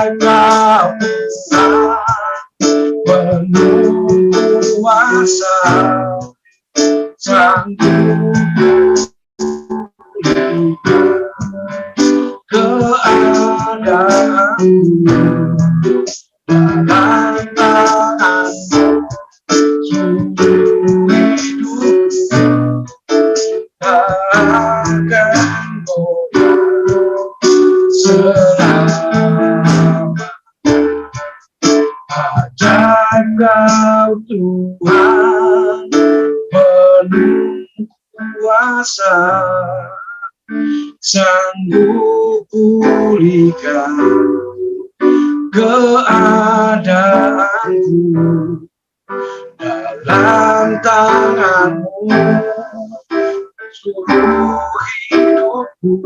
Kau penuh kuasa, sanggup keadaanku dalam tangan-Mu. Hidup akan goyah selama. Ajaib Kau Tuhan, penuh kuasa, sanggup pulihkan keadaanku dalam tangan-Mu. Seluruh hidupku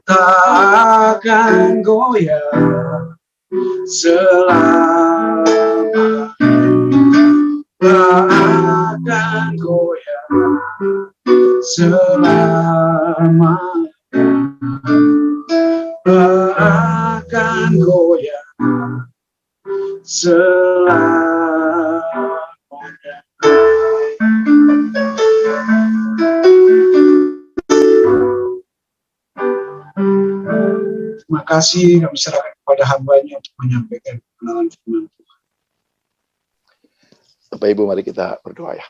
tak akan goyah selama, tak akan goyah selama, tak akan goyah selamanya. Terima kasih kami serahkan kepada hamba-Nya untuk menyampaikan kebenaran firman Tuhan. Bapak Ibu, mari kita berdoa ya.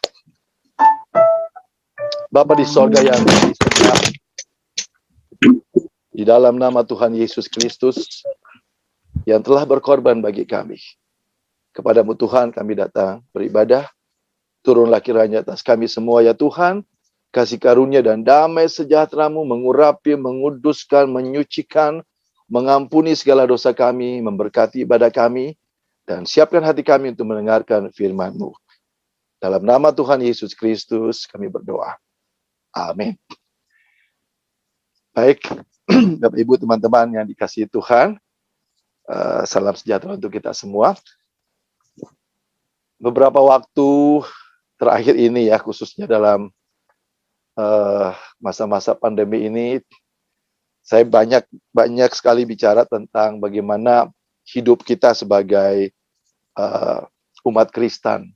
Bapa di sorga yang di surga, di dalam nama Tuhan Yesus Kristus yang telah berkorban bagi kami, kepadamu Tuhan kami datang beribadah. Turunlah kiranya atas kami semua ya Tuhan, kasih karunia dan damai sejahtera-Mu mengurapi, menguduskan, menyucikan, mengampuni segala dosa kami, memberkati ibadah kami, dan siapkan hati kami untuk mendengarkan firman-Mu. Dalam nama Tuhan Yesus Kristus kami berdoa. Amin. Baik, Bapak Ibu teman-teman yang dikasihi Tuhan, salam sejahtera untuk kita semua. Beberapa waktu terakhir ini ya, khususnya dalam masa-masa pandemi ini, saya banyak sekali bicara tentang bagaimana hidup kita sebagai umat Kristen.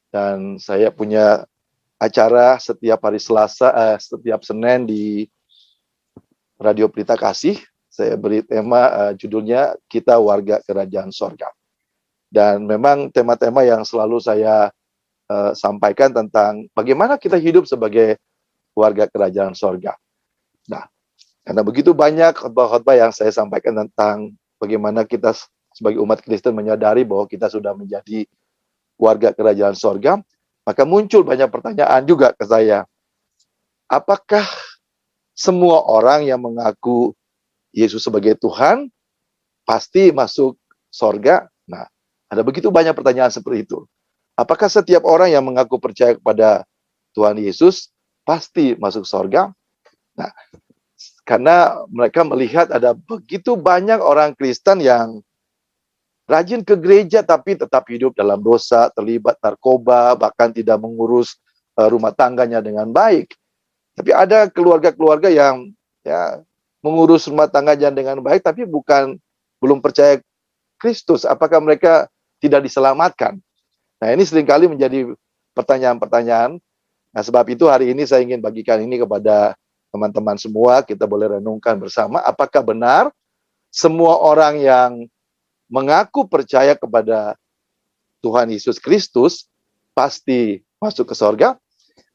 Dan saya punya acara setiap hari Selasa, setiap Senin di Radio Pelita Kasih. Saya beri tema judulnya Kita Warga Kerajaan Sorga. Dan memang tema-tema yang selalu saya sampaikan tentang bagaimana kita hidup sebagai warga Kerajaan Sorga. Nah, karena begitu banyak khotbah-khotbah yang saya sampaikan tentang bagaimana kita sebagai umat Kristen menyadari bahwa kita sudah menjadi warga Kerajaan Sorga, maka muncul banyak pertanyaan juga ke saya. Apakah semua orang yang mengaku Yesus sebagai Tuhan pasti masuk sorga? Nah, ada begitu banyak pertanyaan seperti itu. Apakah setiap orang yang mengaku percaya kepada Tuhan Yesus pasti masuk sorga? Nah, karena mereka melihat ada begitu banyak orang Kristen yang rajin ke gereja tapi tetap hidup dalam dosa, terlibat narkoba, bahkan tidak mengurus rumah tangganya dengan baik. Tapi ada keluarga-keluarga yang ya mengurus rumah tangganya dengan baik tapi belum percaya Kristus. Apakah mereka tidak diselamatkan? Nah, ini seringkali menjadi pertanyaan-pertanyaan. Nah, sebab itu hari ini saya ingin bagikan ini kepada teman-teman semua, kita boleh renungkan bersama, apakah benar semua orang yang mengaku percaya kepada Tuhan Yesus Kristus pasti masuk ke sorga?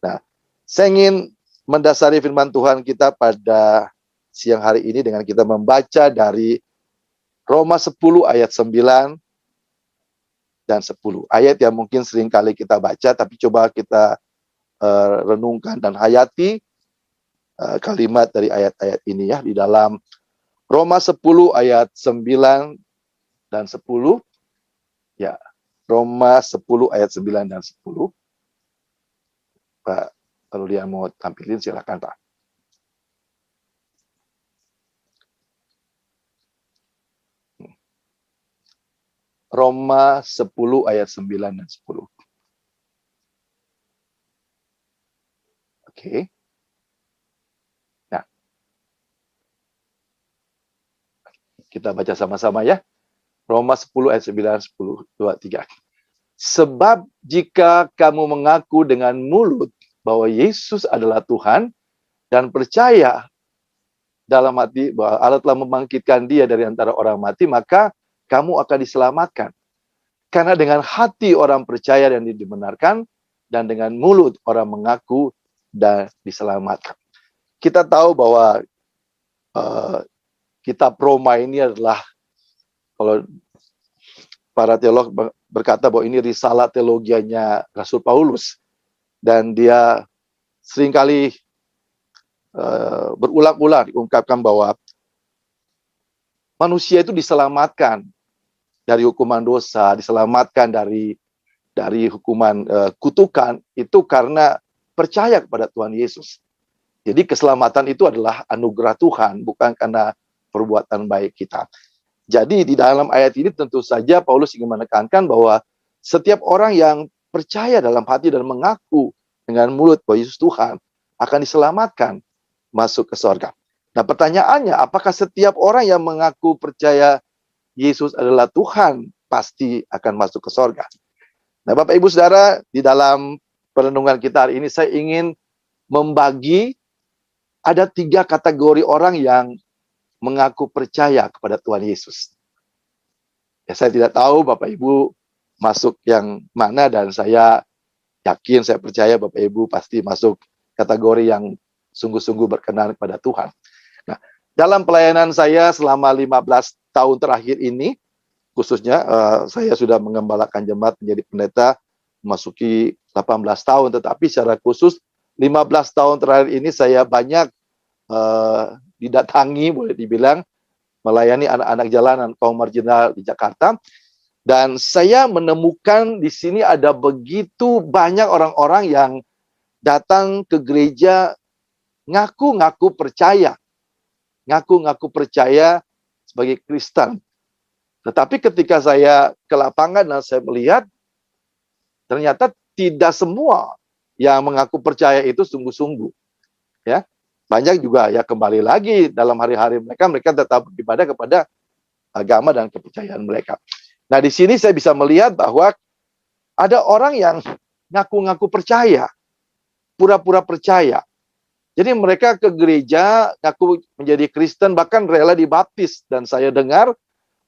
Nah, saya ingin mendasari firman Tuhan kita pada siang hari ini dengan kita membaca dari Roma 10 ayat 9 dan 10. Ayat yang mungkin sering kali kita baca, tapi coba kita renungkan dan hayati kalimat dari ayat-ayat ini ya, di dalam Roma 10 ayat 9 dan 10. Ya, Roma 10 ayat 9 dan 10. Pak, kalau dia mau tampilin silakan Pak. Roma 10 ayat 9 dan 10. Oke. Kita baca sama-sama ya. Roma 10 ayat 9, 10, 2, 3. Sebab jika kamu mengaku dengan mulut bahwa Yesus adalah Tuhan dan percaya dalam hati bahwa Allah telah membangkitkan dia dari antara orang mati, maka kamu akan diselamatkan. Karena dengan hati orang percaya dan dibenarkan, dan dengan mulut orang mengaku dan diselamatkan. Kita tahu bahwa kitab Roma ini adalah, kalau para teolog berkata bahwa ini risalah teologianya Rasul Paulus. Dan dia seringkali berulang-ulang diungkapkan bahwa manusia itu diselamatkan dari hukuman dosa, diselamatkan dari hukuman kutukan, itu karena percaya kepada Tuhan Yesus. Jadi keselamatan itu adalah anugerah Tuhan, bukan karena perbuatan baik kita. Jadi di dalam ayat ini tentu saja Paulus ingin menekankan bahwa setiap orang yang percaya dalam hati dan mengaku dengan mulut bahwa Yesus Tuhan akan diselamatkan masuk ke surga. Nah, pertanyaannya, apakah setiap orang yang mengaku percaya Yesus adalah Tuhan pasti akan masuk ke surga? Nah, Bapak Ibu Saudara, di dalam perenungan kita hari ini saya ingin membagi ada 3 kategori orang yang mengaku percaya kepada Tuhan Yesus. Ya, saya tidak tahu Bapak Ibu masuk yang mana, dan saya yakin, saya percaya Bapak Ibu pasti masuk kategori yang sungguh-sungguh berkenan kepada Tuhan. Nah, dalam pelayanan saya selama 15 tahun terakhir ini, khususnya saya sudah mengembalakan jemaat menjadi pendeta memasuki 18 tahun, tetapi secara khusus 15 tahun terakhir ini saya banyak didatangi, boleh dibilang, melayani anak-anak jalanan kaum marginal di Jakarta. Dan saya menemukan di sini ada begitu banyak orang-orang yang datang ke gereja ngaku-ngaku percaya sebagai Kristen. Tetapi ketika saya ke lapangan dan saya melihat, ternyata tidak semua yang mengaku percaya itu sungguh-sungguh. Ya, banyak juga ya kembali lagi dalam hari-hari mereka tetap beribadah kepada agama dan kepercayaan mereka. Nah, di sini saya bisa melihat bahwa ada orang yang ngaku-ngaku percaya, pura-pura percaya. Jadi mereka ke gereja, ngaku menjadi Kristen, bahkan rela dibaptis. Dan saya dengar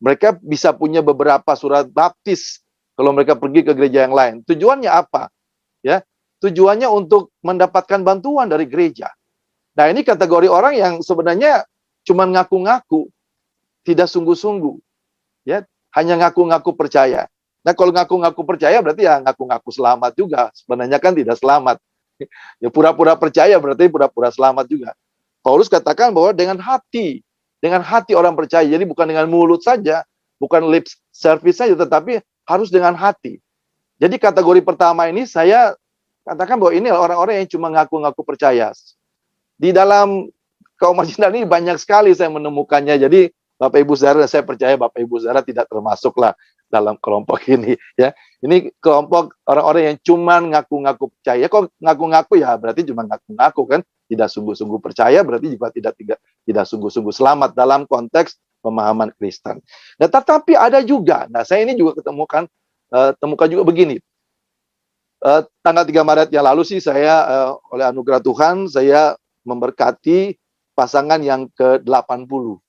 mereka bisa punya beberapa surat baptis kalau mereka pergi ke gereja yang lain. Tujuannya apa? Ya, tujuannya untuk mendapatkan bantuan dari gereja. Nah, ini kategori orang yang sebenarnya cuma ngaku-ngaku, tidak sungguh-sungguh. Ya, hanya ngaku-ngaku percaya. Nah, kalau ngaku-ngaku percaya berarti ya ngaku-ngaku selamat juga. Sebenarnya kan tidak selamat. Ya, pura-pura percaya berarti pura-pura selamat juga. Paulus katakan bahwa dengan hati orang percaya. Jadi bukan dengan mulut saja, bukan lip service saja, tetapi harus dengan hati. Jadi kategori pertama ini saya katakan bahwa ini orang-orang yang cuma ngaku-ngaku percaya. Di dalam kaum marginal ini banyak sekali saya menemukannya. Jadi Bapak Ibu Saudara, saya percaya Bapak Ibu Saudara tidak termasuklah dalam kelompok ini, ya. Ini kelompok orang-orang yang cuma ngaku-ngaku percaya. Kok ngaku-ngaku ya berarti cuma ngaku-ngaku kan, tidak sungguh-sungguh percaya, berarti juga tidak sungguh-sungguh selamat dalam konteks pemahaman Kristen. Nah, tetapi ada juga, nah saya ini juga temukan juga begini. Tanggal 3 Maret yang lalu sih saya oleh anugerah Tuhan saya memberkati pasangan yang ke-80.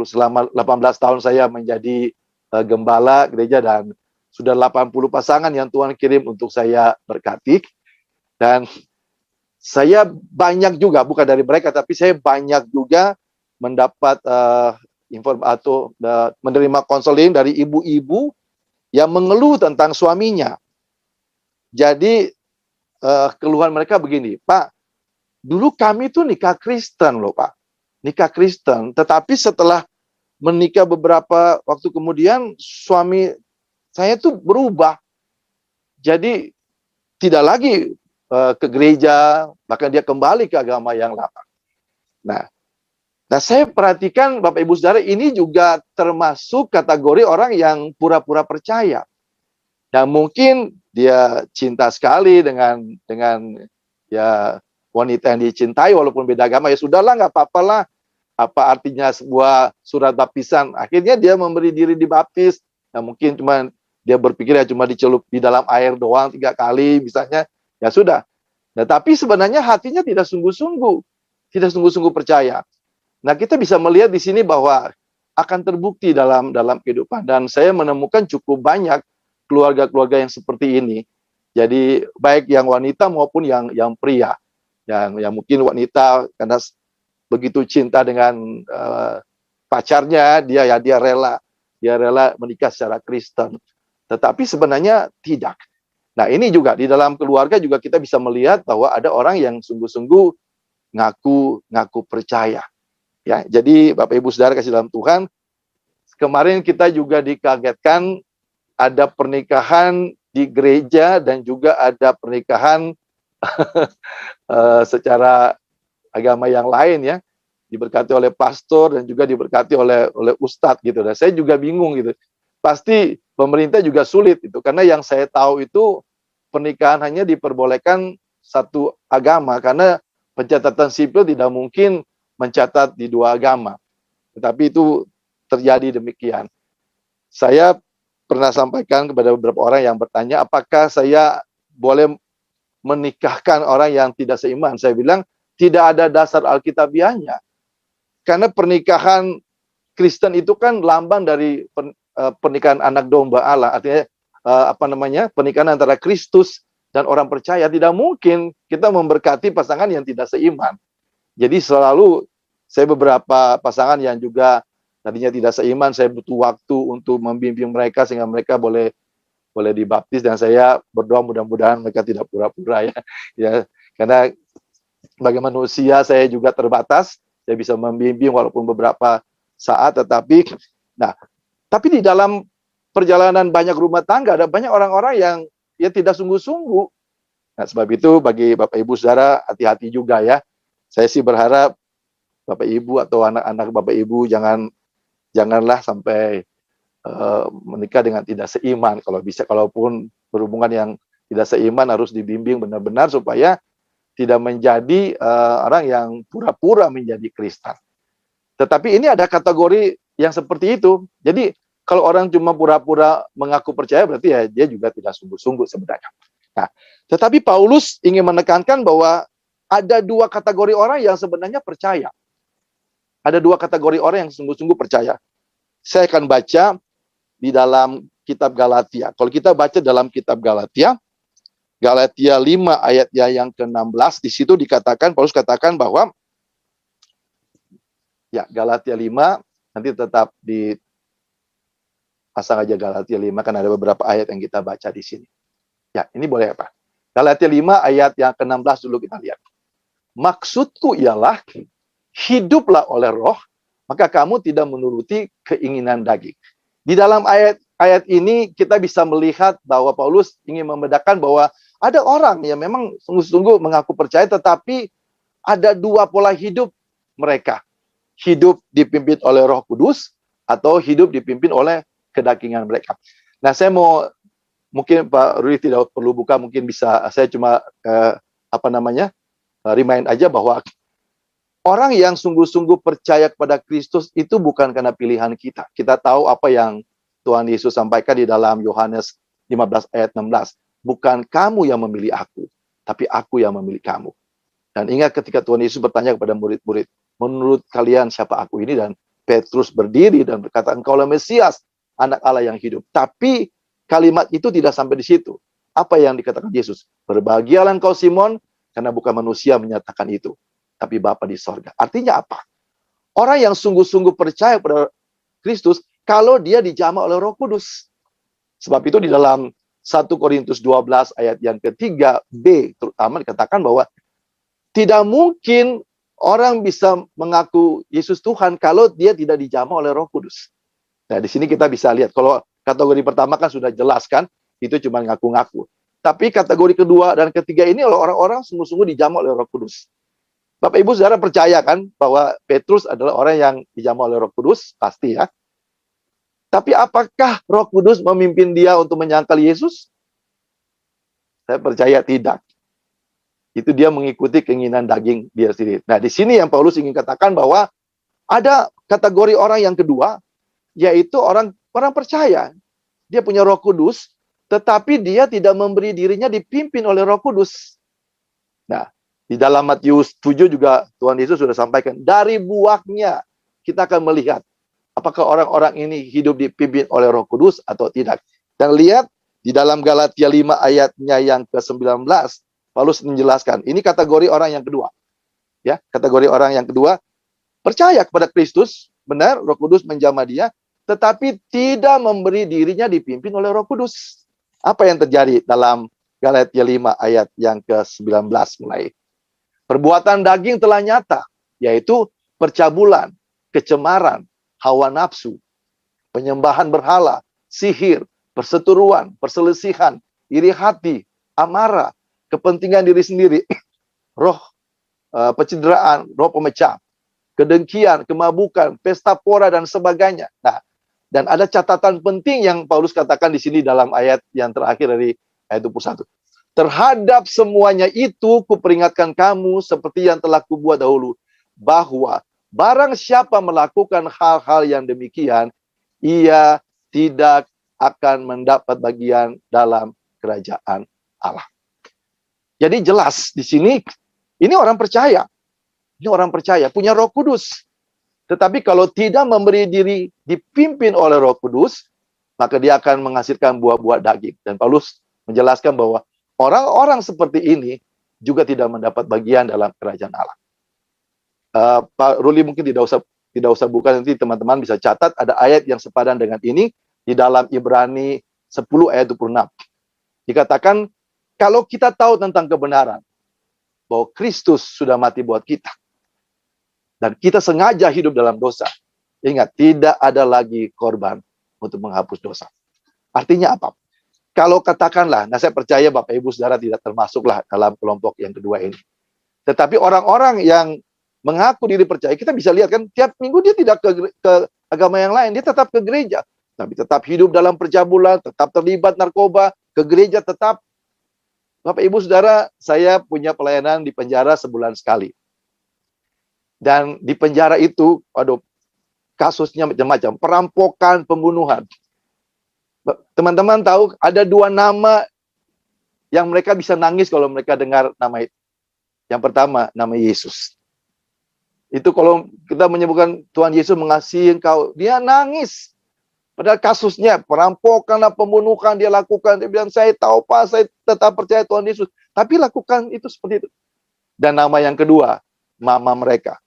Selama 18 tahun saya menjadi gembala gereja, dan sudah 80 pasangan yang Tuhan kirim untuk saya berkati. Dan saya banyak juga, bukan dari mereka, tapi saya banyak juga mendapat menerima konseling dari ibu-ibu yang mengeluh tentang suaminya. Jadi keluhan mereka begini, Pak, dulu kami tuh nikah Kristen loh Pak, nikah Kristen, tetapi setelah menikah beberapa waktu kemudian suami saya tuh berubah, jadi tidak lagi ke gereja, bahkan dia kembali ke agama yang lama. Nah, saya perhatikan Bapak Ibu Saudara, ini juga termasuk kategori orang yang pura-pura percaya. Dan mungkin dia cinta sekali dengan ya wanita yang dicintai walaupun beda agama, ya sudahlah, nggak apa-apalah. apa artinya sebuah surat baptisan. Akhirnya dia memberi diri dibaptis. Nah, mungkin cuma dia berpikir ya cuma dicelup di dalam air doang 3 kali misalnya, ya sudah. Nah, tapi sebenarnya hatinya tidak sungguh-sungguh percaya. Nah, kita bisa melihat di sini bahwa akan terbukti dalam kehidupan, dan saya menemukan cukup banyak keluarga-keluarga yang seperti ini. Jadi baik yang wanita maupun yang pria, yang mungkin wanita karena begitu cinta dengan pacarnya, dia rela menikah secara Kristen, tetapi sebenarnya tidak. Nah, ini juga di dalam keluarga juga kita bisa melihat bahwa ada orang yang sungguh-sungguh ngaku percaya. Ya, jadi Bapak Ibu Saudara kasih dalam Tuhan, kemarin kita juga dikagetkan ada pernikahan di gereja dan juga ada pernikahan secara agama yang lain ya, diberkati oleh pastor dan juga diberkati oleh ustadz gitu. Dan saya juga bingung gitu. Pasti pemerintah juga sulit itu, karena yang saya tahu itu pernikahan hanya diperbolehkan satu agama, karena pencatatan sipil tidak mungkin mencatat di 2 agama. Tetapi itu terjadi demikian. Saya pernah sampaikan kepada beberapa orang yang bertanya, apakah saya boleh menikahkan orang yang tidak seiman? Saya bilang, tidak ada dasar alkitabiahnya. Karena pernikahan Kristen itu kan lambang dari pernikahan anak domba Allah. Artinya pernikahan antara Kristus dan orang percaya. Tidak mungkin kita memberkati pasangan yang tidak seiman. Jadi selalu saya beberapa pasangan yang juga tadinya tidak seiman, saya butuh waktu untuk membimbing mereka sehingga mereka boleh dibaptis, dan saya berdoa mudah-mudahan mereka tidak pura-pura ya. Karena sebagai manusia saya juga terbatas, saya bisa membimbing walaupun beberapa saat, tapi di dalam perjalanan banyak rumah tangga ada banyak orang-orang yang tidak sungguh-sungguh. Nah, sebab itu bagi Bapak Ibu Saudara, hati-hati juga ya. Saya sih berharap Bapak Ibu atau anak-anak Bapak Ibu janganlah sampai menikah dengan tidak seiman. Kalau bisa, kalaupun berhubungan yang tidak seiman harus dibimbing benar-benar supaya tidak menjadi orang yang pura-pura menjadi Kristen. Tetapi ini ada kategori yang seperti itu. Jadi kalau orang cuma pura-pura mengaku percaya, berarti ya dia juga tidak sungguh-sungguh sebenarnya. Nah, tetapi Paulus ingin menekankan bahwa ada 2 kategori orang yang sebenarnya percaya. Ada 2 kategori orang yang sungguh-sungguh percaya. Saya akan baca di dalam kitab Galatia. Kalau kita baca dalam kitab Galatia 5 ayat yang ke-16, di situ dikatakan, Paulus katakan bahwa ya Galatia 5, nanti tetap dipasang aja Galatia 5 karena ada beberapa ayat yang kita baca di sini. Ya, ini boleh apa? Galatia 5 ayat yang ke-16 dulu kita lihat. Maksudku ialah, hiduplah oleh roh, maka kamu tidak menuruti keinginan daging. Di dalam ayat ini kita bisa melihat bahwa Paulus ingin membedakan bahwa ada orang yang memang sungguh-sungguh mengaku percaya, tetapi ada 2 pola hidup mereka. Hidup dipimpin oleh Roh Kudus atau hidup dipimpin oleh kedagingan mereka. Nah, saya mungkin Pak Rudi tidak perlu buka, mungkin bisa saya cuma remind aja bahwa orang yang sungguh-sungguh percaya kepada Kristus itu bukan karena pilihan kita. Kita tahu apa yang Tuhan Yesus sampaikan di dalam Yohanes 15 ayat 16. Bukan kamu yang memilih aku, tapi aku yang memilih kamu. Dan ingat ketika Tuhan Yesus bertanya kepada murid-murid, menurut kalian siapa aku ini? Dan Petrus berdiri dan berkata, engkaulah Mesias, anak Allah yang hidup. Tapi kalimat itu tidak sampai di situ. Apa yang dikatakan Yesus? Berbahagialah engkau Simon, karena bukan manusia menyatakan itu, tapi Bapa di sorga. Artinya apa? Orang yang sungguh-sungguh percaya pada Kristus, kalau dia dijamah oleh Roh Kudus. Sebab itu di dalam 1 Korintus 12 ayat yang ke-3b, terutama dikatakan bahwa tidak mungkin orang bisa mengaku Yesus Tuhan kalau dia tidak dijamah oleh Roh Kudus. Nah, di sini kita bisa lihat, kalau kategori pertama kan sudah jelas kan, itu cuma ngaku-ngaku. Tapi kategori kedua dan ketiga ini orang-orang sungguh-sungguh dijamah oleh Roh Kudus. Bapak Ibu Saudara percaya kan bahwa Petrus adalah orang yang dijamah oleh Roh Kudus? Pasti ya. Tapi apakah Roh Kudus memimpin dia untuk menyangkal Yesus? Saya percaya tidak. Itu dia mengikuti keinginan daging dia sendiri. Nah, di sini yang Paulus ingin katakan bahwa Ada kategori orang yang kedua, yaitu orang percaya. Dia punya Roh Kudus, tetapi dia tidak memberi dirinya dipimpin oleh Roh Kudus. Nah, di dalam Matius 7 juga Tuhan Yesus sudah sampaikan, dari buahnya kita akan melihat apakah orang-orang ini hidup dipimpin oleh Roh Kudus atau tidak. Dan lihat di dalam Galatia 5 ayatnya yang ke-19, Paulus menjelaskan, ini kategori orang yang kedua. Ya, kategori orang yang kedua, percaya kepada Kristus, benar, Roh Kudus menjamah dia, tetapi tidak memberi dirinya dipimpin oleh Roh Kudus. Apa yang terjadi dalam Galatia 5 ayat yang ke-19 mulai? Perbuatan daging telah nyata, yaitu percabulan, kecemaran, hawa nafsu, penyembahan berhala, sihir, perseteruan, perselisihan, iri hati, amarah, kepentingan diri sendiri, roh pencideraan, roh pemecah, kedengkian, kemabukan, pesta pora, dan sebagainya. Nah, dan ada catatan penting yang Paulus katakan di sini dalam ayat yang terakhir dari ayat 21. Terhadap semuanya itu kuperingatkan kamu seperti yang telah kubuat dahulu, bahwa barang siapa melakukan hal-hal yang demikian, ia tidak akan mendapat bagian dalam kerajaan Allah. Jadi jelas di sini, ini orang percaya. Ini orang percaya, punya Roh Kudus. Tetapi kalau tidak memberi diri dipimpin oleh Roh Kudus, maka dia akan menghasilkan buah-buah daging. Dan Paulus menjelaskan bahwa orang-orang seperti ini juga tidak mendapat bagian dalam kerajaan Allah. Pak Ruli mungkin tidak usah buka, nanti teman-teman bisa catat, ada ayat yang sepadan dengan ini di dalam Ibrani 10 ayat 26. Dikatakan, kalau kita tahu tentang kebenaran, bahwa Kristus sudah mati buat kita, dan kita sengaja hidup dalam dosa, ingat, tidak ada lagi korban untuk menghapus dosa. Artinya apa? Kalau katakanlah, nah saya percaya Bapak Ibu Saudara tidak termasuklah dalam kelompok yang kedua ini. Tetapi orang-orang yang mengaku diri percaya, kita bisa lihat kan, tiap minggu dia tidak ke agama yang lain, dia tetap ke gereja. Tapi tetap hidup dalam percabulan, tetap terlibat narkoba, ke gereja tetap. Bapak Ibu Saudara, saya punya pelayanan di penjara sebulan sekali. Dan di penjara itu, aduh, kasusnya macam-macam, perampokan, pembunuhan. Teman-teman tahu ada 2 nama yang mereka bisa nangis kalau mereka dengar nama itu. Yang pertama, nama Yesus. Itu kalau kita menyebutkan Tuhan Yesus mengasihi engkau, dia nangis. Padahal kasusnya perampokan, pembunuhan dia lakukan. Dia bilang, saya tahu Pak, saya tetap percaya Tuhan Yesus. Tapi lakukan itu seperti itu. Dan nama yang kedua, mama mereka.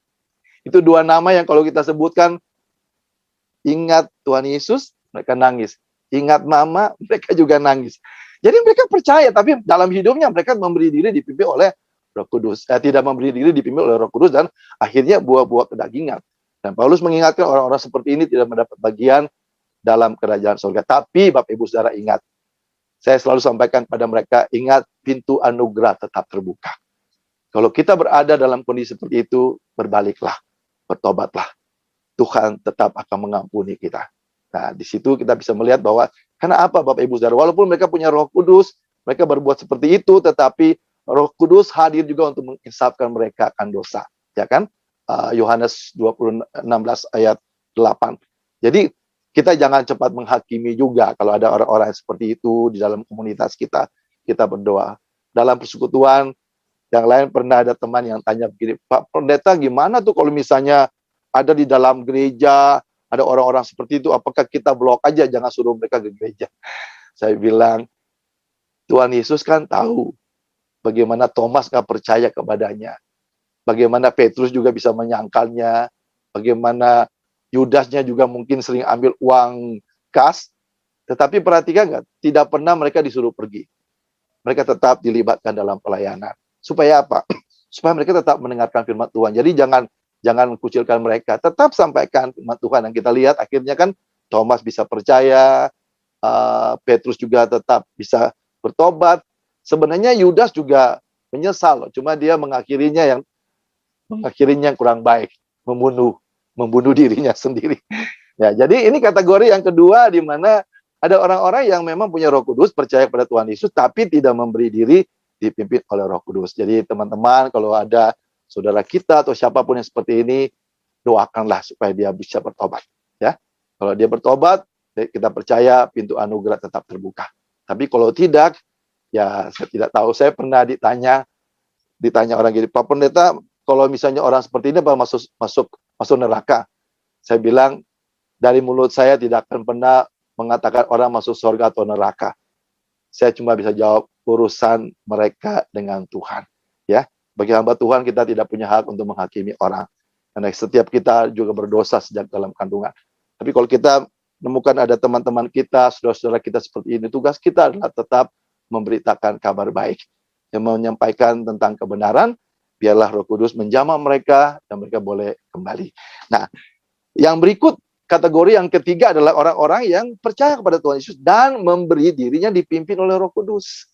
Itu 2 nama yang kalau kita sebutkan, ingat Tuhan Yesus, mereka nangis. Ingat mama, mereka juga nangis. Jadi mereka percaya, tapi dalam hidupnya mereka memberi diri dipimpin oleh Roh Kudus. Tidak memberi diri dipimpin oleh Roh Kudus, dan akhirnya buah-buah kedagingan. Dan Paulus mengingatkan orang-orang seperti ini tidak mendapat bagian dalam kerajaan surga. Tapi Bapak Ibu Saudara ingat, saya selalu sampaikan pada mereka, ingat pintu anugerah tetap terbuka. Kalau kita berada dalam kondisi seperti itu, berbaliklah, bertobatlah. Tuhan tetap akan mengampuni kita. Nah, di situ kita bisa melihat bahwa, karena apa Bapak Ibu Saudara? Walaupun mereka punya Roh Kudus, mereka berbuat seperti itu, tetapi Roh Kudus hadir juga untuk menginsafkan mereka akan dosa. Ya kan? Yohanes 16 ayat 8. Jadi, kita jangan cepat menghakimi juga kalau ada orang-orang seperti itu di dalam komunitas kita. Kita berdoa. Dalam persekutuan, yang lain pernah ada teman yang tanya begini, Pak Pendeta gimana tuh kalau misalnya ada di dalam gereja, ada orang-orang seperti itu, apakah kita blok aja, jangan suruh mereka ke gereja? Saya bilang, Tuhan Yesus kan tahu bagaimana Thomas gak percaya kepadanya. Bagaimana Petrus juga bisa menyangkalnya. Bagaimana Yudasnya juga mungkin sering ambil uang kas. Tetapi perhatikan nggak, tidak pernah mereka disuruh pergi. Mereka tetap dilibatkan dalam pelayanan. Supaya apa? Supaya mereka tetap mendengarkan firman Tuhan. Jadi jangan kucilkan mereka. Tetap sampaikan firman Tuhan. Yang kita lihat akhirnya kan Thomas bisa percaya. Petrus juga tetap bisa bertobat. Sebenarnya Yudas juga menyesal. Cuma dia mengakhirinya yang kurang baik. Membunuh dirinya sendiri. Ya, jadi ini kategori yang kedua di mana ada orang-orang yang memang punya Roh Kudus, percaya kepada Tuhan Yesus, tapi tidak memberi diri dipimpin oleh Roh Kudus. Jadi teman-teman, kalau ada saudara kita atau siapapun yang seperti ini, doakanlah supaya dia bisa bertobat. Ya, kalau dia bertobat, kita percaya pintu anugerah tetap terbuka. Tapi kalau tidak, ya saya tidak tahu. Saya pernah ditanya orang gini, Pak Pendeta, kalau misalnya orang seperti ini apa masuk neraka? Saya bilang, dari mulut saya tidak akan pernah mengatakan orang masuk surga atau neraka. Saya cuma bisa jawab urusan mereka dengan Tuhan. Ya, bagi hamba Tuhan kita tidak punya hak untuk menghakimi orang. Karena setiap kita juga berdosa sejak dalam kandungan. Tapi kalau kita menemukan ada teman-teman kita, saudara-saudara kita seperti ini, tugas kita adalah tetap memberitakan kabar baik. Yang menyampaikan tentang kebenaran, biarlah Roh Kudus menjamah mereka dan mereka boleh kembali. Nah, yang berikut kategori yang ketiga adalah orang-orang yang percaya kepada Tuhan Yesus dan memberi dirinya dipimpin oleh Roh Kudus.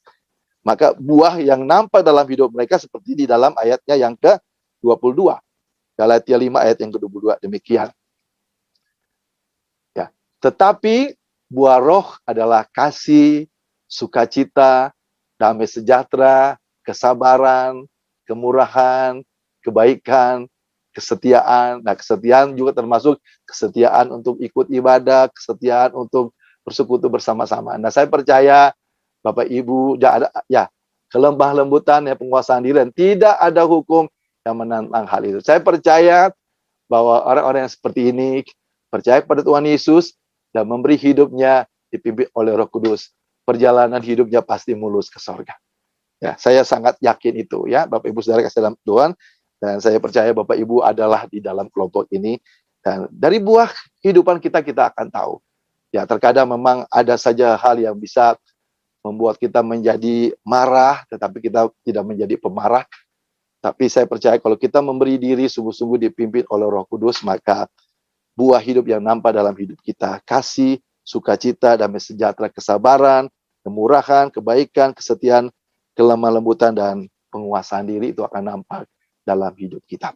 Maka buah yang nampak dalam hidup mereka seperti di dalam ayatnya yang ke-22. Galatia 5 ayat yang ke-22 demikian. Ya, tetapi buah roh adalah kasih, sukacita, damai sejahtera, kesabaran, kemurahan, kebaikan, kesetiaan. Nah, kesetiaan juga termasuk kesetiaan untuk ikut ibadah, kesetiaan untuk bersekutu bersama-sama. Nah, saya percaya Bapak Ibu, kelembah lembutan, ya, penguasaan diri, dan tidak ada hukum yang menantang hal itu. Saya percaya bahwa orang-orang yang seperti ini percaya kepada Tuhan Yesus dan memberi hidupnya dipimpin oleh Roh Kudus. Perjalanan hidupnya pasti mulus ke sorga. Ya, saya sangat yakin itu, ya, Bapak Ibu Saudara kasih dalam Tuhan, dan saya percaya Bapak Ibu adalah di dalam kelompok ini. Dan dari buah kehidupan kita akan tahu. Ya, terkadang memang ada saja hal yang bisa membuat kita menjadi marah, tetapi kita tidak menjadi pemarah. Tapi saya percaya kalau kita memberi diri sungguh-sungguh dipimpin oleh Roh Kudus, maka buah hidup yang nampak dalam hidup kita, kasih, sukacita, damai sejahtera, kesabaran, kemurahan, kebaikan, kesetiaan, kelemah lembutan, dan penguasaan diri itu akan nampak dalam hidup kita.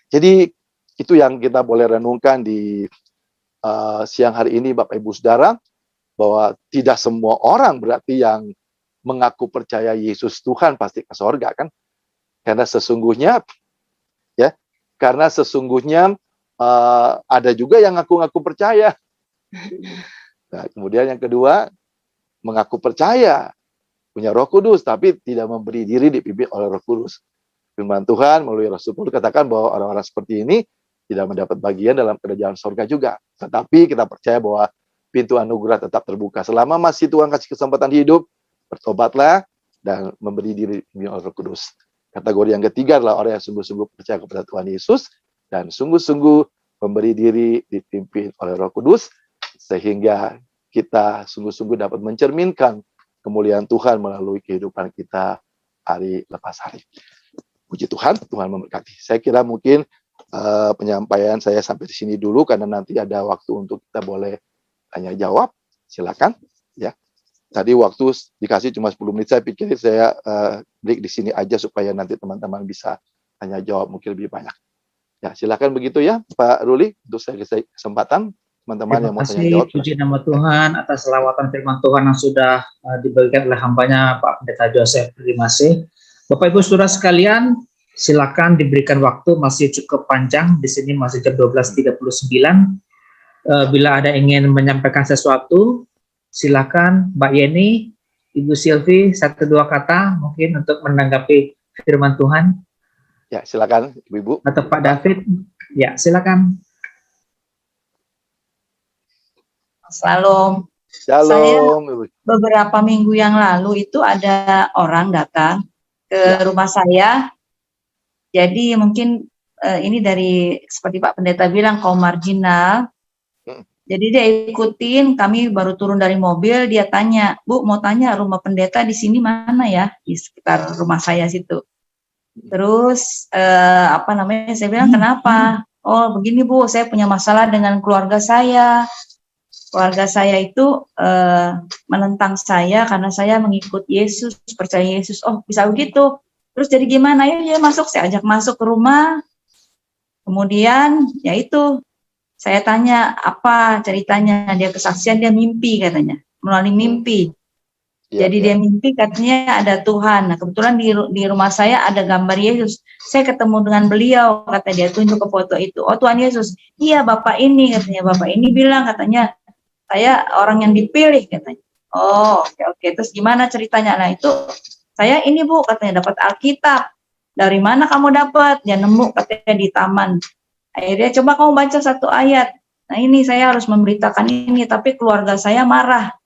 Jadi itu yang kita boleh renungkan di siang hari ini, Bapak Ibu Saudara, bahwa tidak semua orang berarti yang mengaku percaya Yesus Tuhan pasti ke surga, kan? Karena sesungguhnya ada juga yang ngaku-ngaku percaya. Nah, kemudian yang kedua, mengaku percaya, punya Roh Kudus, tapi tidak memberi diri dipimpin oleh Roh Kudus. Firman Tuhan melalui Rasul Paulus katakan bahwa orang-orang seperti ini tidak mendapat bagian dalam kerajaan surga juga. Tetapi kita percaya bahwa pintu anugerah tetap terbuka. Selama masih Tuhan kasih kesempatan hidup, bertobatlah dan memberi diri dipimpin oleh Roh Kudus. Kategori yang ketiga adalah orang yang sungguh-sungguh percaya kepada Tuhan Yesus dan sungguh-sungguh memberi diri dipimpin oleh Roh Kudus, sehingga kita sungguh-sungguh dapat mencerminkan kemuliaan Tuhan melalui kehidupan kita hari lepas hari. Puji Tuhan, Tuhan memberkati. Saya kira mungkin penyampaian saya sampai di sini dulu, karena nanti ada waktu untuk kita boleh tanya jawab. Silakan, ya. Tadi waktu dikasih cuma 10 menit, saya pikir saya break di sini aja supaya nanti teman-teman bisa tanya jawab mungkin lebih banyak. Ya, silakan begitu ya, Pak Ruli, untuk saya kesempatan teman-teman yang mau tanya jawab. Puji nama Tuhan atas lawatan firman Tuhan yang sudah dibagikan oleh hambanya Pak Pendeta Joseph. Terima kasih. Bapak Ibu Saudara sekalian, silakan diberikan waktu, masih cukup panjang. Di sini masih jam 12.39. Bila ada ingin menyampaikan sesuatu, silakan Mbak Yeni, Ibu Silvi, 1-2 kata mungkin untuk menanggapi firman Tuhan. Ya, silakan Ibu. Atau Pak David. Ya, silakan. Shalom. Shalom. Beberapa minggu yang lalu itu ada orang datang ke rumah saya. Jadi mungkin ini dari seperti Pak Pendeta bilang kaum marginal. Jadi dia ikutin, kami baru turun dari mobil, dia tanya, Bu mau tanya rumah pendeta di sini mana ya, di sekitar rumah saya situ. Terus saya bilang kenapa? Oh begini Bu, saya punya masalah dengan keluarga saya. Keluarga saya itu menentang saya karena saya mengikut Yesus, percaya Yesus. Oh bisa begitu. Terus jadi gimana? Ya dia masuk, saya ajak masuk ke rumah. Kemudian ya itu. Saya tanya apa ceritanya, dia kesaksian, dia mimpi katanya, melalui mimpi. Iya, Jadi iya. dia mimpi katanya ada Tuhan. Nah, kebetulan di rumah saya ada gambar Yesus. Saya ketemu dengan beliau, kata dia, tunjuk ke foto itu. Oh, Tuhan Yesus. Iya, Bapak ini, katanya. Bapak ini bilang, katanya, saya orang yang dipilih, katanya. Oh, oke, oke. Terus gimana ceritanya? Nah, itu saya ini, Bu, katanya, dapat Alkitab. Dari mana kamu dapat? Dia nemu, katanya, di taman. Akhirnya, coba kamu baca satu ayat. Nah, ini saya harus memberitakan ini, tapi keluarga saya marah.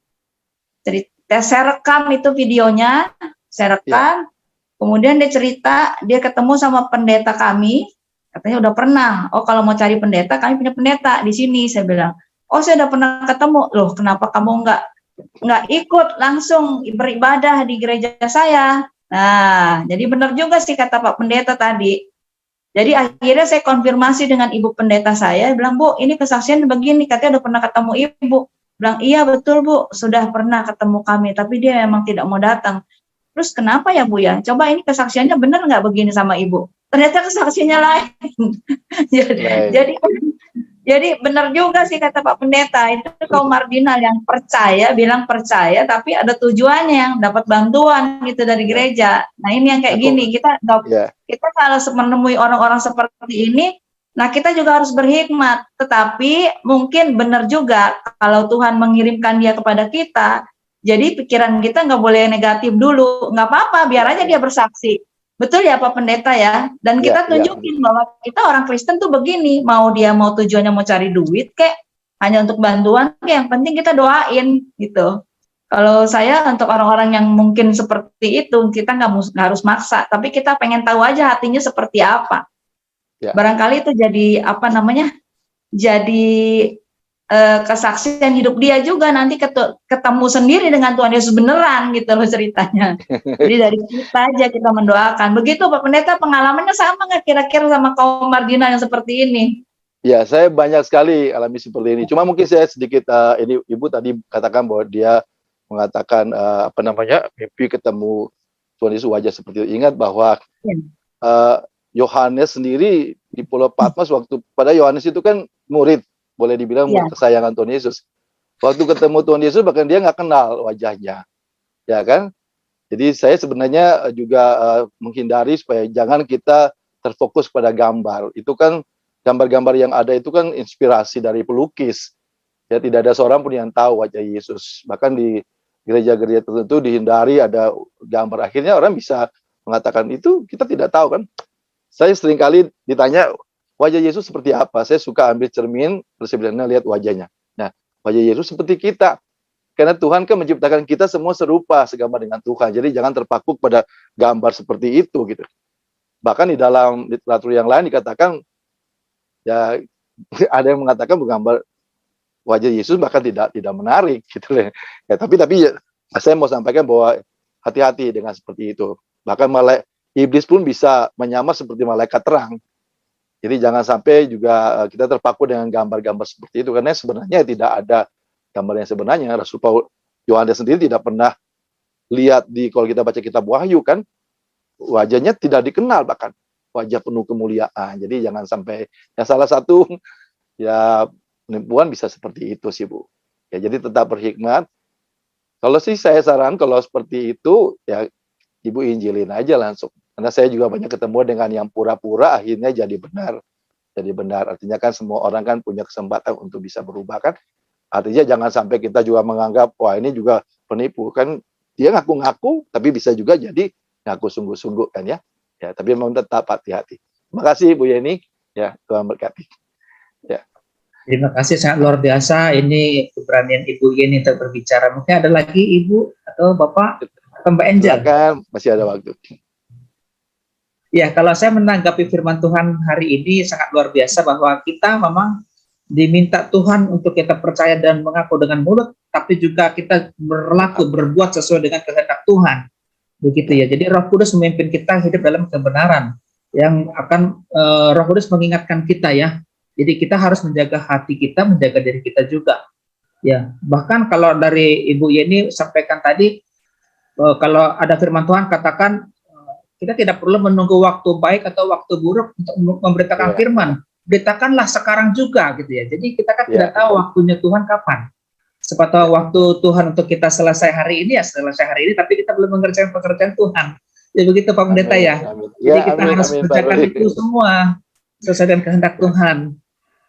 Saya rekam itu videonya, saya rekam, kemudian dia cerita, dia ketemu sama pendeta kami, katanya udah pernah, oh kalau mau cari pendeta, kami punya pendeta di sini, saya bilang, oh saya udah pernah ketemu, loh kenapa kamu nggak ikut langsung beribadah di gereja saya? Nah, jadi benar juga sih kata Pak Pendeta tadi. Jadi akhirnya saya konfirmasi dengan ibu pendeta saya, bilang, Bu, ini kesaksian begini, katanya udah pernah ketemu ibu. Bilang, iya betul Bu, sudah pernah ketemu kami, tapi dia memang tidak mau datang. Terus kenapa ya Bu ya? Coba ini kesaksiannya benar nggak begini sama Ibu? Ternyata kesaksiannya lain. jadi benar juga sih kata Pak Pendeta, itu kaum marginal yang percaya, bilang percaya, tapi ada tujuannya yang dapat bantuan gitu dari gereja. Nah ini yang kayak gini, kita kalau menemui orang-orang seperti ini, nah kita juga harus berhikmat, tetapi mungkin benar juga kalau Tuhan mengirimkan dia kepada kita, jadi pikiran kita nggak boleh negatif dulu, nggak apa-apa, biar aja dia bersaksi. Betul ya Pak Pendeta ya, dan kita tunjukin bahwa kita orang Kristen tuh begini, mau dia mau tujuannya mau cari duit kek, hanya untuk bantuan kek, yang penting kita doain gitu. Kalau saya untuk orang-orang yang mungkin seperti itu, kita nggak harus maksa, tapi kita pengen tahu aja hatinya seperti apa. Barangkali itu jadi apa namanya, jadi kesaksian hidup dia juga nanti ketemu sendiri dengan Tuhan Yesus beneran gitu loh ceritanya. Jadi dari kita aja kita mendoakan. Begitu Pak Pendeta, pengalamannya sama nggak kira-kira sama kaum marginal yang seperti ini? Ya, saya banyak sekali alami seperti ini. Cuma mungkin saya sedikit, ini Ibu tadi katakan bahwa dia mengatakan apa namanya, mimpi ketemu Tuhan Yesus wajah seperti itu. Ingat bahwa Yohanes sendiri di Pulau Patmos, waktu pada Yohanes itu kan murid, boleh dibilang murid kesayangan Tuhan Yesus. Waktu ketemu Tuhan Yesus bahkan dia nggak kenal wajahnya, ya kan? Jadi saya sebenarnya juga menghindari supaya jangan kita terfokus pada gambar. Itu kan gambar-gambar yang ada itu kan inspirasi dari pelukis. Ya, tidak ada seorang pun yang tahu wajah Yesus. Bahkan di gereja-gereja tertentu dihindari ada gambar. Akhirnya orang bisa mengatakan itu kita tidak tahu kan. Saya seringkali ditanya wajah Yesus seperti apa. Saya suka ambil cermin, terus sebenarnya lihat wajahnya. Nah, wajah Yesus seperti kita. Karena Tuhan kan menciptakan kita semua serupa, segambar dengan Tuhan. Jadi jangan terpaku pada gambar seperti itu gitu. Bahkan di dalam literatur yang lain dikatakan ya ada yang mengatakan gambar wajah Yesus bahkan tidak menarik gitu ya. Tapi ya, saya mau sampaikan bahwa hati-hati dengan seperti itu. Bahkan iblis pun bisa menyamar seperti malaikat terang. Jadi jangan sampai juga kita terpaku dengan gambar-gambar seperti itu karena sebenarnya tidak ada gambar yang sebenarnya. Rasul Paulus Yohanes sendiri tidak pernah lihat kalau kita baca kitab Wahyu kan wajahnya tidak dikenal, bahkan wajah penuh kemuliaan. Jadi jangan sampai salah satu ya penipuan bisa seperti itu sih Bu. Ya jadi tetap berhikmat. Kalau sih saya saran kalau seperti itu ya Ibu injilin aja langsung. Karena saya juga banyak ketemu dengan yang pura-pura akhirnya jadi benar. Jadi benar. Artinya kan semua orang kan punya kesempatan untuk bisa berubah kan. Artinya jangan sampai kita juga menganggap wah ini juga penipu kan. Dia ngaku-ngaku tapi bisa juga jadi ngaku sungguh-sungguh kan ya. Ya, tapi memang tetap hati-hati. Terima kasih Bu Yeni. Ya, Tuhan berkati. Ya. Terima kasih, sangat luar biasa. Ini keberanian Ibu Yeni untuk berbicara. Mungkin ada lagi Ibu atau Bapak atau Mbak Angel? Silakan, masih ada waktu. Ya, kalau saya menanggapi firman Tuhan hari ini sangat luar biasa bahwa kita memang diminta Tuhan untuk kita percaya dan mengaku dengan mulut, tapi juga kita berbuat sesuai dengan kehendak Tuhan. Begitu ya. Jadi Roh Kudus memimpin kita hidup dalam kebenaran yang akan Roh Kudus mengingatkan kita ya. Jadi kita harus menjaga hati kita, menjaga diri kita juga. Ya, bahkan kalau dari Ibu Yeni sampaikan tadi, kalau ada firman Tuhan katakan kita tidak perlu menunggu waktu baik atau waktu buruk untuk memberitakan firman. Beritakanlah sekarang juga gitu ya. Jadi kita kan tidak tahu waktunya Tuhan kapan. Siapa tahu waktu Tuhan untuk kita selesai hari ini ya selesai hari ini, tapi kita belum mengerjakan pekerjaan Tuhan. Ya begitu Pak Pendeta Amin, ya. amin. Jadi Ya, kita amin, harus amin, Pak kerjakan Ruli. itu semua sesuai dengan kehendak Tuhan.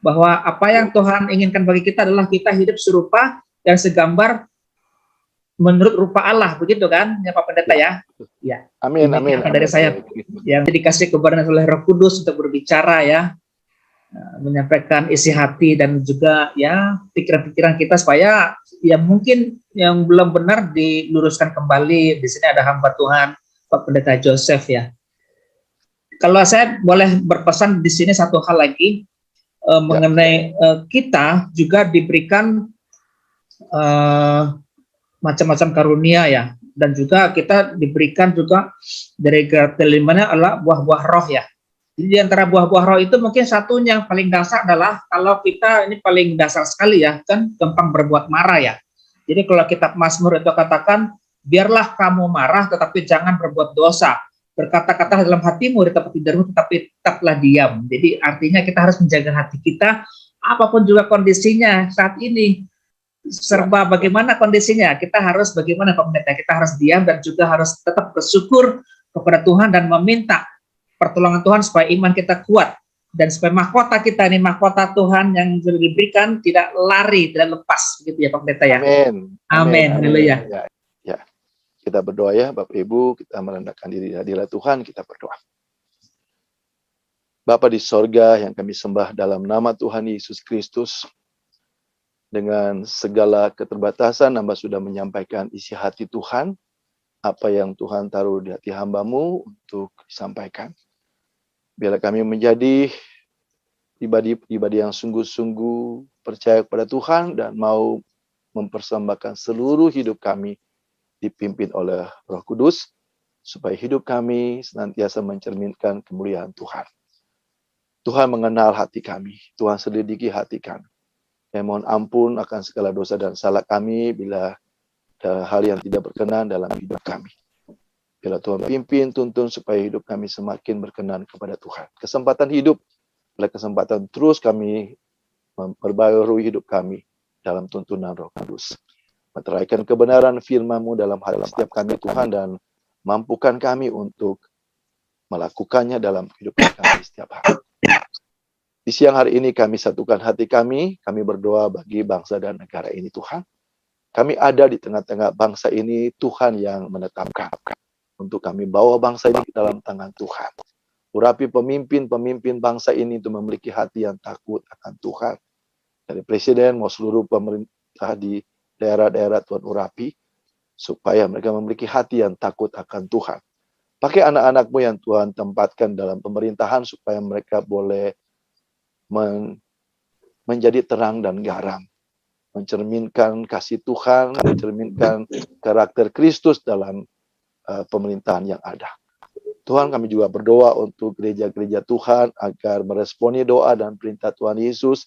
Bahwa apa yang Tuhan inginkan bagi kita adalah kita hidup serupa dan segambar menurut rupa Allah, begitu kan, ya Pak Pendeta ya? Ya. Amin, Ini amin, yang dari amin. saya yang dikasih kebenaran oleh Roh Kudus untuk berbicara ya, menyampaikan isi hati dan juga ya pikiran-pikiran kita supaya ya mungkin yang belum benar diluruskan kembali. Di sini ada hamba Tuhan Pak Pendeta Joseph ya. Kalau saya boleh berpesan di sini satu hal lagi mengenai kita juga diberikan macam-macam karunia ya, dan juga kita diberikan juga dari kelimanya adalah buah-buah roh ya. Jadi di antara buah-buah roh itu mungkin satunya yang paling dasar adalah kalau kita ini paling dasar sekali ya, kan gampang berbuat marah ya. Jadi kalau kitab Mazmur itu katakan, biarlah kamu marah tetapi jangan berbuat dosa. Berkata-kata dalam hatimu di tempat tidurmu tetapi tetaplah diam. Jadi artinya kita harus menjaga hati kita apapun juga kondisinya saat ini. Serba bagaimana kondisinya, kita harus bagaimana Pak Pendeta, kita harus diam dan juga harus tetap bersyukur kepada Tuhan dan meminta pertolongan Tuhan supaya iman kita kuat dan supaya mahkota kita ini, mahkota Tuhan yang diberikan tidak lari, tidak lepas, begitu ya Pak Pendeta ya. Amin. Amin. Haleluya. Ya. Kita berdoa ya Bapak Ibu, kita merendahkan diri di hadirat Tuhan, kita berdoa. Bapa di sorga yang kami sembah dalam nama Tuhan Yesus Kristus, dengan segala keterbatasan, hamba sudah menyampaikan isi hati Tuhan, apa yang Tuhan taruh di hati hamba-Mu untuk disampaikan. Biarlah kami menjadi pribadi yang sungguh-sungguh percaya kepada Tuhan dan mau mempersembahkan seluruh hidup kami dipimpin oleh Roh Kudus, supaya hidup kami senantiasa mencerminkan kemuliaan Tuhan. Tuhan mengenal hati kami, Tuhan selidiki hati kami. Saya mohon ampun akan segala dosa dan salah kami bila ada hal yang tidak berkenan dalam hidup kami. Bila Tuhan pimpin, tuntun supaya hidup kami semakin berkenan kepada Tuhan. Kesempatan hidup adalah kesempatan terus kami memperbarui hidup kami dalam tuntunan Roh Kudus. Meteraikan kebenaran firman-Mu dalam hati setiap kami Tuhan dan mampukan kami untuk melakukannya dalam kehidupan kami setiap hari. Di siang hari ini kami satukan hati kami berdoa bagi bangsa dan negara ini Tuhan. Kami ada di tengah-tengah bangsa ini, Tuhan yang menetapkan. Untuk kami bawa bangsa ini dalam tangan Tuhan. Urapi pemimpin bangsa ini untuk memiliki hati yang takut akan Tuhan. Dari Presiden mau seluruh pemerintah di daerah-daerah Tuhan urapi, supaya mereka memiliki hati yang takut akan Tuhan. Pakai anak-anak-Mu yang Tuhan tempatkan dalam pemerintahan supaya mereka boleh menjadi terang dan garam, mencerminkan kasih Tuhan, mencerminkan karakter Kristus dalam pemerintahan yang ada. Tuhan, kami juga berdoa untuk gereja-gereja Tuhan agar meresponi doa dan perintah Tuhan Yesus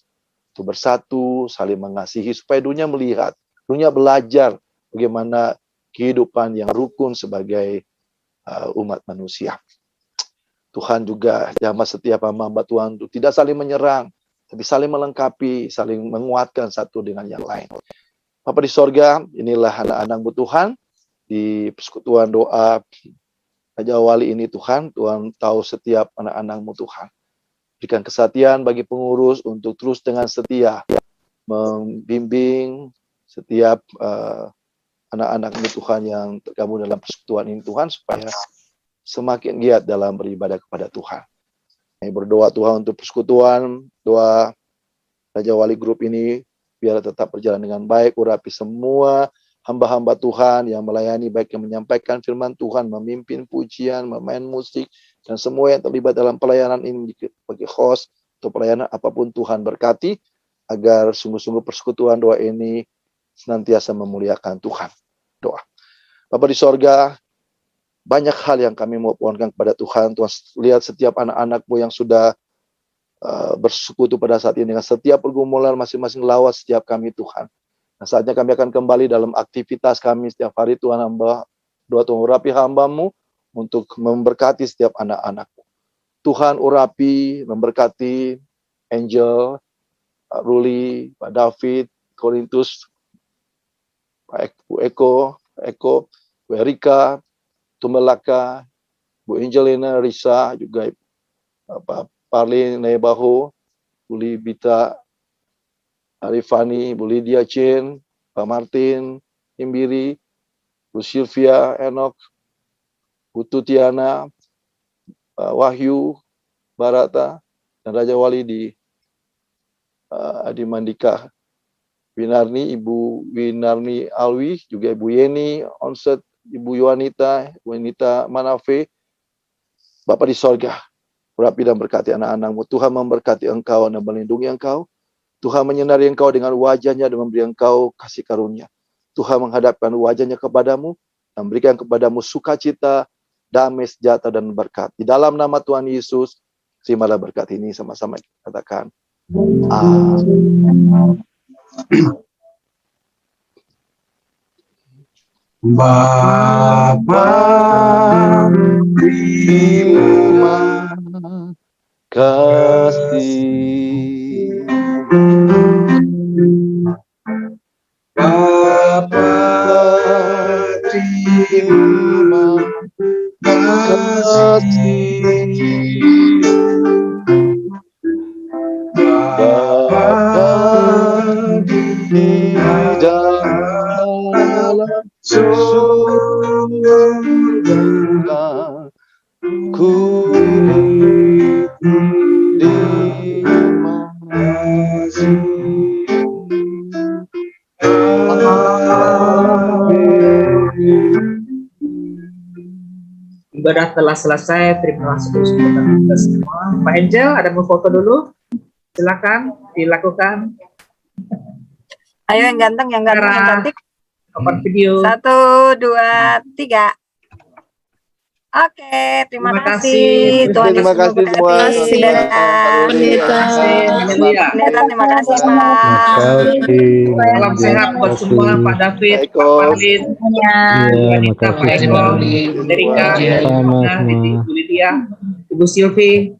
untuk bersatu, saling mengasihi supaya dunia melihat, dunia belajar bagaimana kehidupan yang rukun sebagai umat manusia. Tuhan juga jamah setiap hamba Tuhan untuk tidak saling menyerang, tapi saling melengkapi, saling menguatkan satu dengan yang lain. Bapa di sorga, inilah anak-anak-Mu Tuhan, di persekutuan doa Raja Wali ini Tuhan, Tuhan tahu setiap anak-anak-Mu Tuhan. Berikan kesatian bagi pengurus untuk terus dengan setia membimbing setiap anak-anak-Mu Tuhan yang tergabung dalam persekutuan ini Tuhan, supaya semakin giat dalam beribadah kepada Tuhan. Kami berdoa Tuhan untuk persekutuan, doa Raja Wali Group ini, biar tetap berjalan dengan baik, urapi semua hamba-hamba Tuhan yang melayani, baik yang menyampaikan firman Tuhan, memimpin pujian, memain musik, dan semua yang terlibat dalam pelayanan ini, bagi host, atau pelayanan apapun Tuhan berkati, agar sungguh-sungguh persekutuan doa ini senantiasa memuliakan Tuhan. Doa. Bapa di sorga, banyak hal yang kami mohonkan kepada Tuhan. Tuhan lihat setiap anak-anak-Mu yang sudah bersekutu pada saat ini dengan setiap pergumulan masing-masing lawat setiap kami Tuhan. Nah, saatnya kami akan kembali dalam aktivitas kami setiap hari Tuhan. Hamba doa Tuhan urapi hamba-Mu untuk memberkati setiap anak-anak-Mu. Tuhan urapi, memberkati Angel, Pak Ruli, Pak David, Korintus, Bu Eko, Bu Erika, Tumelaka, Bu Angelina, Risa, juga Pak Parlin Nebaho, Bu Libita Arifani, Bu Lydia Chen, Pak Martin Imbiri, Bu Sylvia Enoch, Bu Tutiana, Pak Wahyu Barata, dan Raja Wali di Adi Mandika Winarni, Ibu Winarni Alwi, juga Ibu Yeni Onset, Ibu Yuanita Manafe. Bapa di sorga, urapi dan berkati anak-anakmu. Tuhan memberkati engkau dan melindungi engkau. Tuhan menyinari engkau dengan wajahnya dan memberi engkau kasih karunia. Tuhan menghadapkan wajahnya kepadamu dan memberikan kepadamu sukacita, damai, sejahtera, dan berkat. Di dalam nama Tuhan Yesus, terimalah berkat ini sama-sama kita katakan. Amin. Bapa, terima kasih. Bapa, terima kasih. Bapa di dalam surga, ku terima kasih. Ibadah telah selesai. Terima kasih kepada kita semua. Pak Angel, ada mau foto dulu? Silakan dilakukan. Ayo yang ganteng, yang cantik. Open video. 1, 2, 3. Oke, terima kasih. Tuhan Terima Yesus kasih semua. memberkati. Pendeta. Pendeta, terima kasih Pak. Salam sehat buat semua, Pak David, Pak Parlin, Wanita, Pak Eko, Bu Erika, Bu Lydia, Ibu Sylvie.